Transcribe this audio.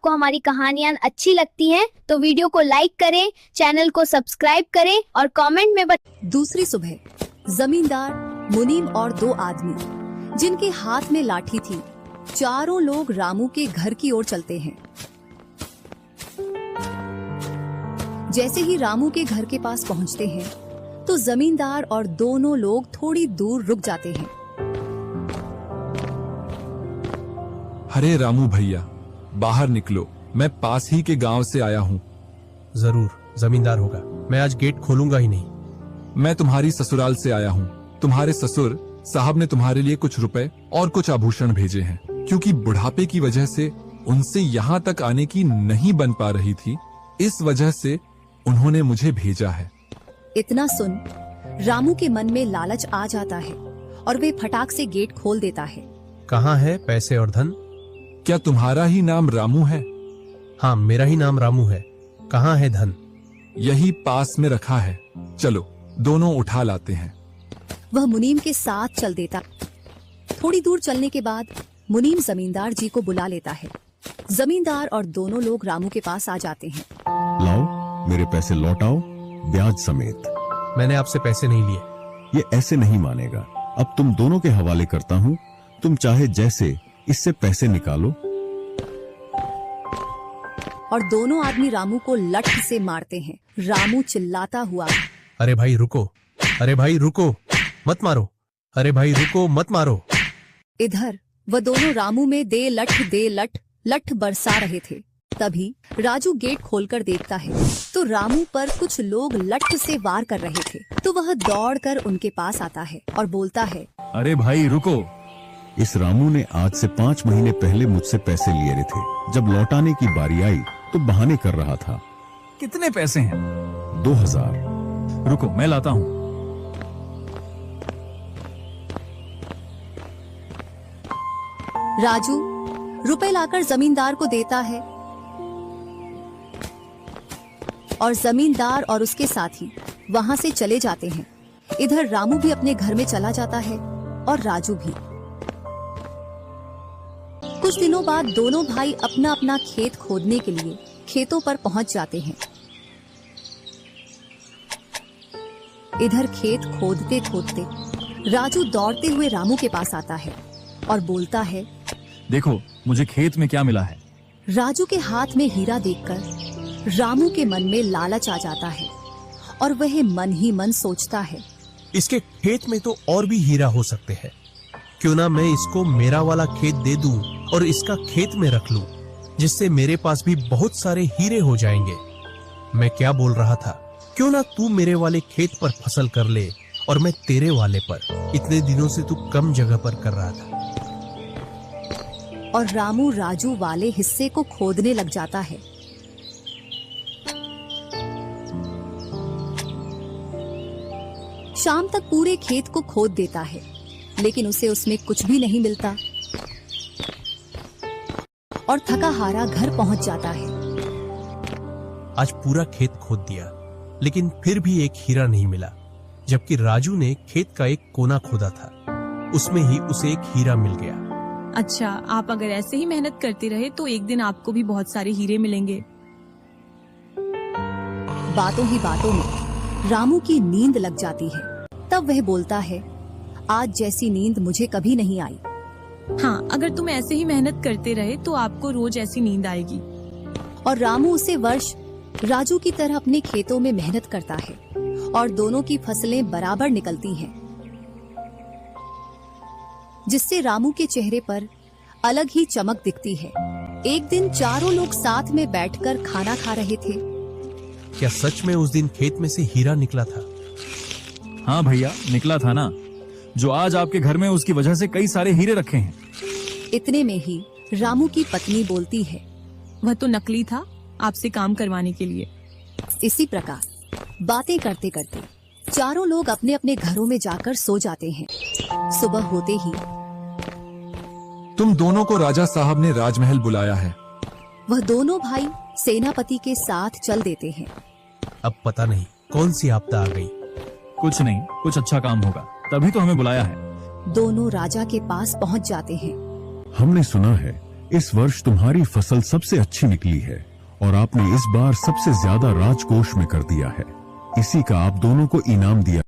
आपको हमारी कहानियाँ अच्छी लगती हैं तो वीडियो को लाइक करें, चैनल को सब्सक्राइब करें और कमेंट में दूसरी सुबह जमींदार, मुनीम और दो आदमी जिनके हाथ में लाठी थी, चारों लोग रामू के घर की ओर चलते हैं। जैसे ही रामू के घर के पास पहुंचते हैं तो जमींदार और दोनों लोग थोड़ी दूर रुक जाते हैं। अरे रामू भैया, बाहर निकलो, मैं पास ही के गांव से आया हूँ। जरूर जमींदार होगा, मैं आज गेट खोलूंगा ही नहीं। मैं तुम्हारी ससुराल से आया हूँ। तुम्हारे ससुर साहब ने तुम्हारे लिए कुछ रुपए और कुछ आभूषण भेजे हैं, क्योंकि बुढ़ापे की वजह से उनसे यहाँ तक आने की नहीं बन पा रही थी, इस वजह से उन्होंने मुझे भेजा है। इतना सुन रामू के मन में लालच आ जाता है और वे फटाक से गेट खोल देता है। कहाँ है पैसे और धन? क्या तुम्हारा ही नाम रामू है? हाँ, मेरा ही नाम रामू है। कहाँ है धन? यही पास में रखा है, चलो दोनों उठा लाते हैं। वह मुनीम के साथ चल देता। थोड़ी दूर चलने के बाद मुनीम जमींदार जी को बुला लेता है। जमींदार और दोनों लोग रामू के पास आ जाते हैं। लाओ, मेरे पैसे लौटाओ, ब्याज समेत। मैंने आपसे पैसे नहीं लिए। ये ऐसे नहीं मानेगा। अब तुम दोनों के हवाले करता हूँ, तुम चाहे जैसे इससे पैसे निकालो। और दोनों आदमी रामू को लठ से मारते हैं। रामू चिल्लाता हुआ, अरे भाई रुको, अरे भाई रुको, मत मारो, अरे भाई रुको, मत मारो। इधर वह दोनों रामू में दे लठ लठ बरसा रहे थे। तभी राजू गेट खोलकर देखता है तो रामू पर कुछ लोग लठ से वार कर रहे थे। तो वह दौड़कर उनके पास आता है और बोलता है, अरे भाई रुको, इस रामू ने आज से 5 महीने पहले मुझसे पैसे लिए थे। जब लौटाने की बारी आई तो बहाने कर रहा था। कितने पैसे हैं? 2000। रुको, मैं लाता हूँ। राजू रुपए लाकर जमींदार को देता है और जमींदार और उसके साथी वहां से चले जाते हैं। इधर रामू भी अपने घर में चला जाता है और राजू भी। कुछ दिनों बाद दोनों भाई अपना अपना खेत खोदने के लिए खेतों पर पहुंच जाते हैं। इधर खेत खोदते खोदते राजू दौड़ते हुए रामू के पास आता है और बोलता है, देखो मुझे खेत में क्या मिला है। राजू के हाथ में हीरा देखकर रामू के मन में लालच आ जाता है और वह मन ही मन सोचता है, इसके खेत में तो और भी हीरा हो सकते हैं। क्यों ना मैं इसको मेरा वाला खेत दे दूं और इसका खेत में रख लूं, जिससे मेरे पास भी बहुत सारे हीरे हो जाएंगे। मैं क्या बोल रहा था, क्यों ना तू मेरे वाले खेत पर फसल कर ले और मैं तेरे वाले पर। इतने दिनों से तू कम जगह पर कर रहा था। और रामू राजू वाले हिस्से को खोदने लग जाता है। शाम तक पूरे खेत को खोद देता है, लेकिन उसे उसमें कुछ भी नहीं मिलता और थका हारा घर पहुंच जाता है। आज पूरा खेत खोद दिया, लेकिन फिर भी एक हीरा नहीं मिला। जबकि राजू ने खेत का एक कोना खोदा था, उसमें ही उसे एक हीरा मिल गया। अच्छा, आप अगर ऐसे ही मेहनत करते रहे तो एक दिन आपको भी बहुत सारे हीरे मिलेंगे। बातों ही बातों में रामू की नींद लग जाती है। तब वह बोलता है, आज जैसी नींद मुझे कभी नहीं आई। हाँ, अगर तुम ऐसे ही मेहनत करते रहे तो आपको रोज ऐसी नींद आएगी। और रामू उसे वर्ष राजू की तरह अपने खेतों में मेहनत करता है और दोनों की फसलें बराबर निकलती हैं, जिससे रामू के चेहरे पर अलग ही चमक दिखती है। एक दिन चारों लोग साथ में बैठकर खाना खा रहे थे। क्या सच में उस दिन खेत में से हीरा निकला था? हाँ भैया, निकला था ना। जो आज आपके घर में, उसकी वजह से कई सारे हीरे रखे हैं। इतने में ही रामू की पत्नी बोलती है, वह तो नकली था, आपसे काम करवाने के लिए। इसी प्रकार बातें करते करते चारों लोग अपने अपने घरों में जाकर सो जाते हैं। सुबह होते ही तुम दोनों को राजा साहब ने राजमहल बुलाया है। वह दोनों भाई सेनापति के साथ चल देते हैं। अब पता नहीं कौन सी आपदा आ गई। कुछ नहीं, कुछ अच्छा काम होगा, तभी तो हमें बुलाया है। दोनों राजा के पास पहुंच जाते हैं। हमने सुना है इस वर्ष तुम्हारी फसल सबसे अच्छी निकली है और आपने इस बार सबसे ज्यादा राजकोष में कर दिया है। इसी का आप दोनों को इनाम दिया